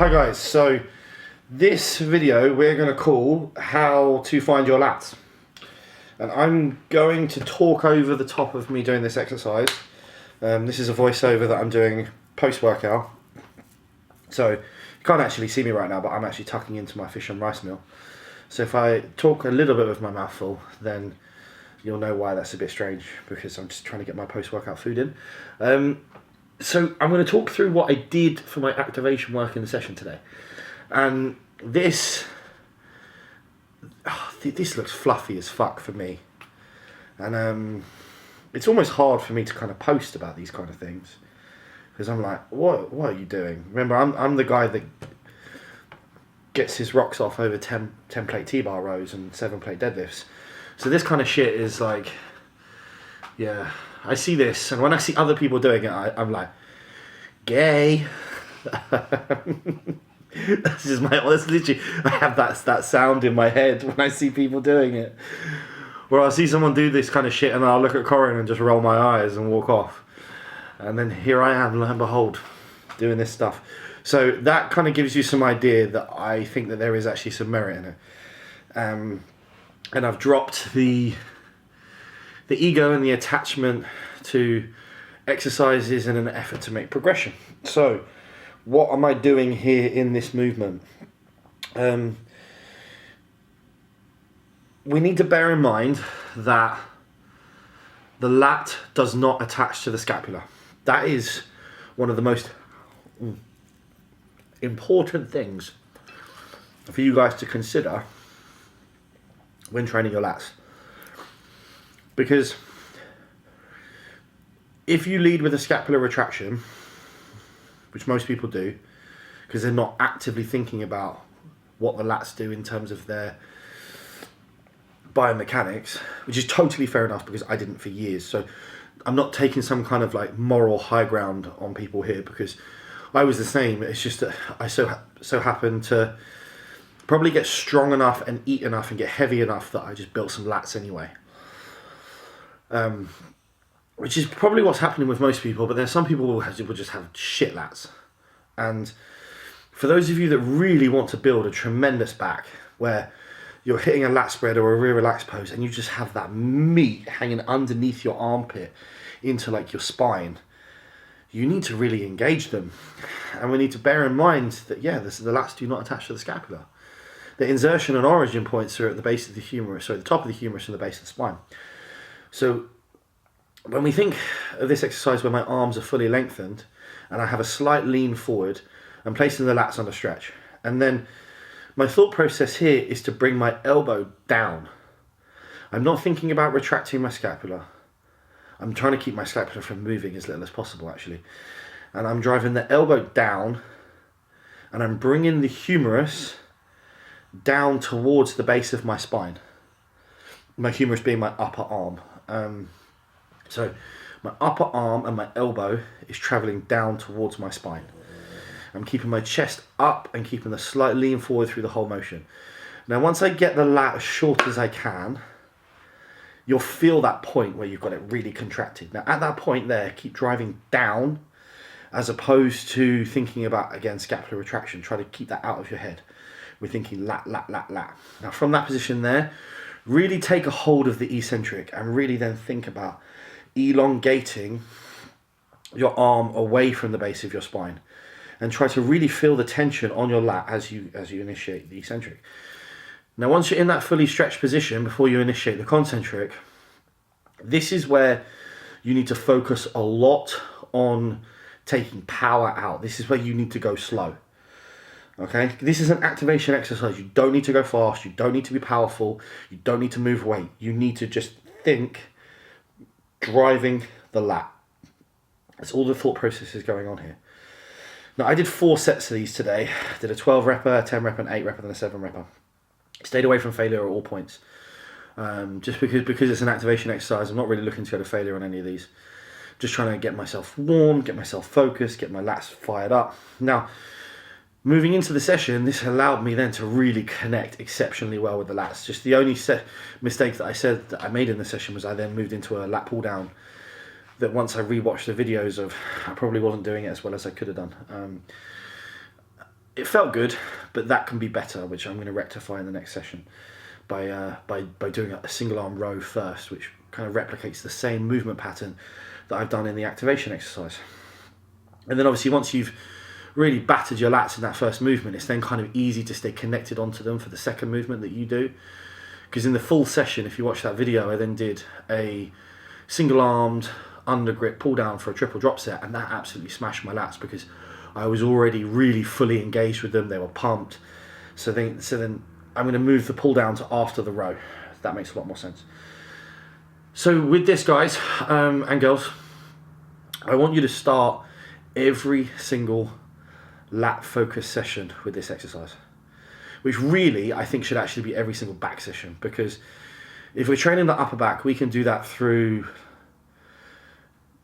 Hi guys, so this video we're going to call how to find your lats, and I'm going to talk over the top of me doing this exercise. This is a voiceover that I'm doing post-workout, so you can't actually see me right now, but I'm actually tucking into my fish and rice meal. So if I talk a little bit with my mouth full, then you'll know why that's a bit strange, because I'm just trying to get my post-workout food in. So I'm going to talk through what I did for my activation work in the session today. And this looks fluffy as fuck for me. And it's almost hard for me to kind of post about these kind of things, because I'm like, what are you doing? Remember, I'm the guy that gets his rocks off over 10 plate T-bar rows and 7 plate deadlifts. So this kind of shit is like, yeah, I see this, and when I see other people doing it, I'm like, gay. That's literally, I have that sound in my head when I see people doing it. Or I'll see someone do this kind of shit and I'll look at Corin and just roll my eyes and walk off. And then here I am, lo and behold, doing this stuff. So that kind of gives you some idea that I think that there is actually some merit in it. And I've dropped the ego and the attachment to exercises in an effort to make progression. So what am I doing here in this movement? We need to bear in mind that the lat does not attach to the scapula. That is one of the most important things for you guys to consider when training your lats. Because if you lead with a scapular retraction, which most people do, because they're not actively thinking about what the lats do in terms of their biomechanics, which is totally fair enough, because I didn't for years. So I'm not taking some kind of like moral high ground on people here, because I was the same. It's just that I so happened to probably get strong enough and eat enough and get heavy enough that I just built some lats anyway. Which is probably what's happening with most people, but there's some people who will just have shit lats. And for those of you that really want to build a tremendous back, where you're hitting a lat spread or a rear relaxed pose and you just have that meat hanging underneath your armpit into like your spine, you need to really engage them. And we need to bear in mind that, yeah, the lats do not attach to the scapula. The insertion and origin points are at the base of the humerus, so at the top of the humerus and the base of the spine. So when we think of this exercise where my arms are fully lengthened and I have a slight lean forward, I'm placing the lats under stretch. And then my thought process here is to bring my elbow down. I'm not thinking about retracting my scapula. I'm trying to keep my scapula from moving as little as possible, actually. And I'm driving the elbow down, and I'm bringing the humerus down towards the base of my spine. My humerus being my upper arm. So my upper arm and my elbow is traveling down towards my spine. I'm keeping my chest up and keeping the slight lean forward through the whole motion. Now, once I get the lat as short as I can, you'll feel that point where you've got it really contracted. Now, at that point there, keep driving down, as opposed to thinking about, again, scapular retraction. Try to keep that out of your head. We're thinking lat, lat, lat, lat. Now, from that position there, really take a hold of the eccentric and really then think about elongating your arm away from the base of your spine, and try to really feel the tension on your lat as you initiate the eccentric. Now, once you're in that fully stretched position before you initiate the concentric, this is where you need to focus a lot on taking power out. This is where you need to go slow. Okay, this is an activation exercise. You don't need to go fast. You don't need to be powerful. You don't need to move weight. You need to just think driving the lat. That's all the thought process is going on here. Now, I did 4 sets of these today. I did a 12 repper, a 10 repper, an 8 repper, and a 7 repper. Stayed away from failure at all points. Just because it's an activation exercise, I'm not really looking to go to failure on any of these. Just trying to get myself warm, get myself focused, get my lats fired up. Now, moving into the session, this allowed me then to really connect exceptionally well with the lats. Just the only mistake that I said that I made in the session was I then moved into a lat pull down that once I rewatched the videos of, I probably wasn't doing it as well as I could have done. it felt good, but that can be better, which I'm going to rectify in the next session by doing a single arm row first, which kind of replicates the same movement pattern that I've done in the activation exercise. And then obviously once you've really battered your lats in that first movement, it's then kind of easy to stay connected onto them for the second movement that you do. Because in the full session, if you watch that video, I then did a single armed under grip pull down for a triple drop set, and that absolutely smashed my lats because I was already really fully engaged with them. They were pumped. So then I'm going to move the pull down to after the row. That makes a lot more sense. So with this, guys and girls, I want you to start every single lat focus session with this exercise, which really I think should actually be every single back session, because if we're training the upper back, we can do that through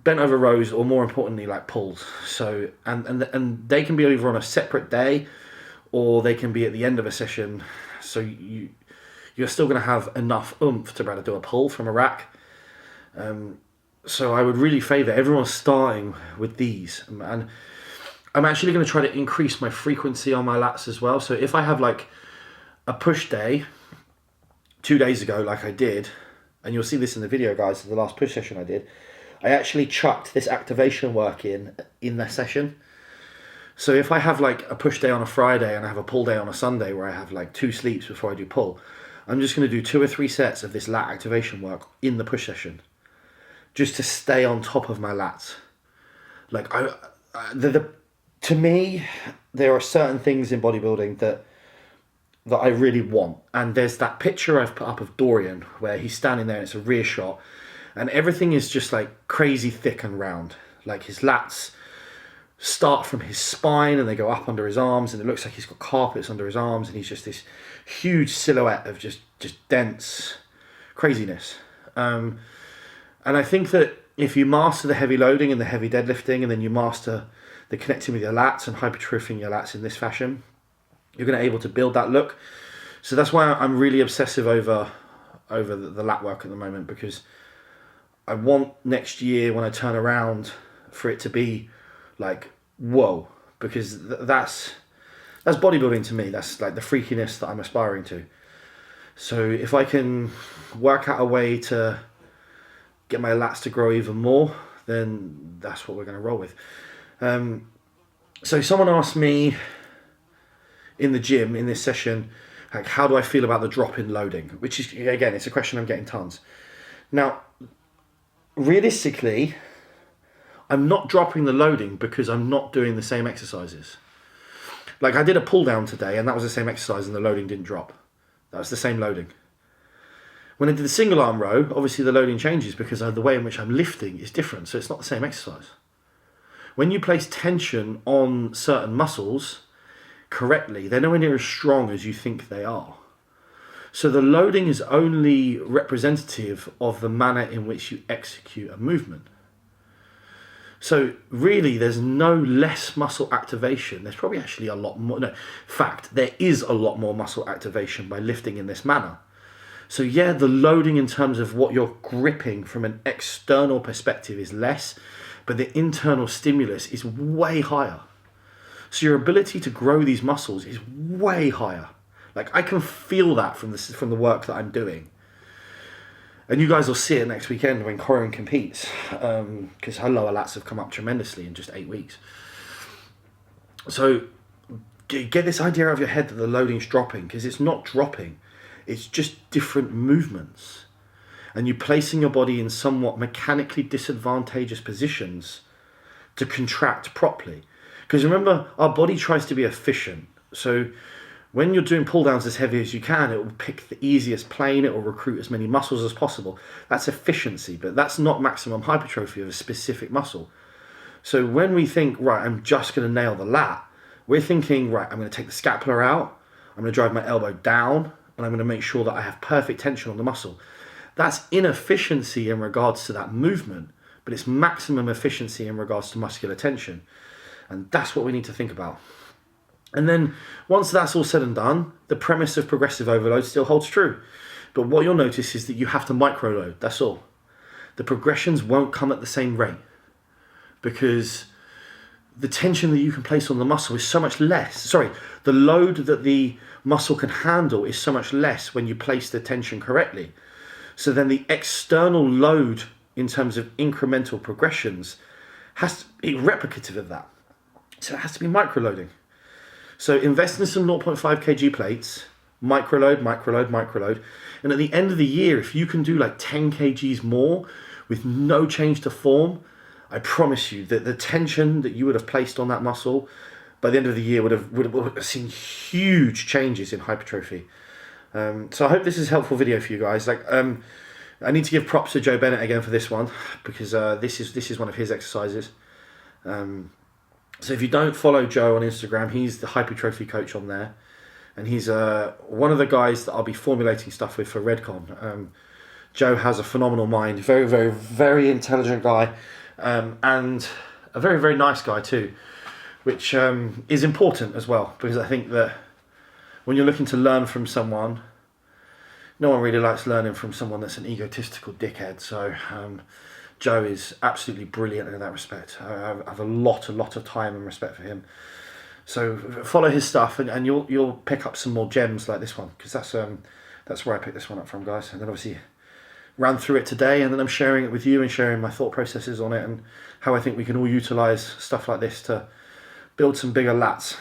bent over rows, or more importantly, like pulls. So and they can be either on a separate day, or they can be at the end of a session. So you're still going to have enough oomph to be able to do a pull from a rack. So I would really favour everyone starting with these, and I'm actually going to try to increase my frequency on my lats as well. So if I have like a push day 2 days ago, like I did, and you'll see this in the video, guys, the last push session I did, I actually chucked this activation work in the session. So if I have like a push day on a Friday and I have a pull day on a Sunday where I have like 2 sleeps before I do pull, I'm just going to do 2 or 3 sets of this lat activation work in the push session, just to stay on top of my lats. Like to me, there are certain things in bodybuilding that I really want. And there's that picture I've put up of Dorian where he's standing there and it's a rear shot, and everything is just like crazy thick and round. Like his lats start from his spine and they go up under his arms, and it looks like he's got carpets under his arms, and he's just this huge silhouette of just dense craziness. And I think that if you master the heavy loading and the heavy deadlifting, and then you master the connecting with your lats and hypertrophying your lats in this fashion, you're going to be able to build that look. So that's why I'm really obsessive over the lat work at the moment, because I want next year when I turn around for it to be like, whoa, because that's bodybuilding to me. That's like the freakiness that I'm aspiring to. So if I can work out a way to get my lats to grow even more, then that's what we're going to roll with. So someone asked me in the gym in this session, like, how do I feel about the drop in loading? Which is, again, it's a question I'm getting tons. Now, realistically, I'm not dropping the loading because I'm not doing the same exercises. Like I did a pull down today and that was the same exercise and the loading didn't drop. That was the same loading. When I did the single arm row, obviously the loading changes because the way in which I'm lifting is different, so it's not the same exercise. When you place tension on certain muscles correctly, they're nowhere near as strong as you think they are. So the loading is only representative of the manner in which you execute a movement. So really, there's no less muscle activation. There's probably actually a lot more. No, in fact, there is a lot more muscle activation by lifting in this manner. So yeah, the loading in terms of what you're gripping from an external perspective is less, but the internal stimulus is way higher. So your ability to grow these muscles is way higher. Like I can feel that from the work that I'm doing. And you guys will see it next weekend when Corin competes, because her lower lats have come up tremendously in just 8 weeks. So get this idea out of your head that the loading's dropping, because it's not dropping. It's just different movements. And you're placing your body in somewhat mechanically disadvantageous positions to contract properly. Because remember, our body tries to be efficient. So when you're doing pull downs as heavy as you can, it will pick the easiest plane, it will recruit as many muscles as possible. That's efficiency, but that's not maximum hypertrophy of a specific muscle. So when we think, right, I'm just going to nail the lat, we're thinking, right, I'm going to take the scapula out, I'm going to drive my elbow down, and I'm going to make sure that I have perfect tension on the muscle. That's inefficiency in regards to that movement, but it's maximum efficiency in regards to muscular tension. And that's what we need to think about. And then once that's all said and done, the premise of progressive overload still holds true. But what you'll notice is that you have to microload, that's all. The progressions won't come at the same rate, because the tension that you can place on the muscle is so much less. Sorry, the load that the muscle can handle is so much less when you place the tension correctly. So then the external load in terms of incremental progressions has to be replicative of that. So it has to be microloading. So invest in some 0.5 kg plates, microload, microload, microload. And at the end of the year, if you can do like 10 kgs more with no change to form, I promise you that the tension that you would have placed on that muscle by the end of the year would have seen huge changes in hypertrophy. So I hope this is a helpful video for you guys. I need to give props to Joe Bennett again for this one, because this is one of his exercises. So if you don't follow Joe on Instagram, he's the hypertrophy coach on there, and he's one of the guys that I'll be formulating stuff with for Redcon. Joe has a phenomenal mind, very, very, very intelligent guy, and a very, very nice guy too, which is important as well, because I think that when you're looking to learn from someone, no one really likes learning from someone that's an egotistical dickhead. So Joe is absolutely brilliant in that respect. I have a lot of time and respect for him. So follow his stuff, and you'll pick up some more gems like this one, because that's where I picked this one up from, guys. And then obviously ran through it today, and then I'm sharing it with you and sharing my thought processes on it and how I think we can all utilise stuff like this to build some bigger lats.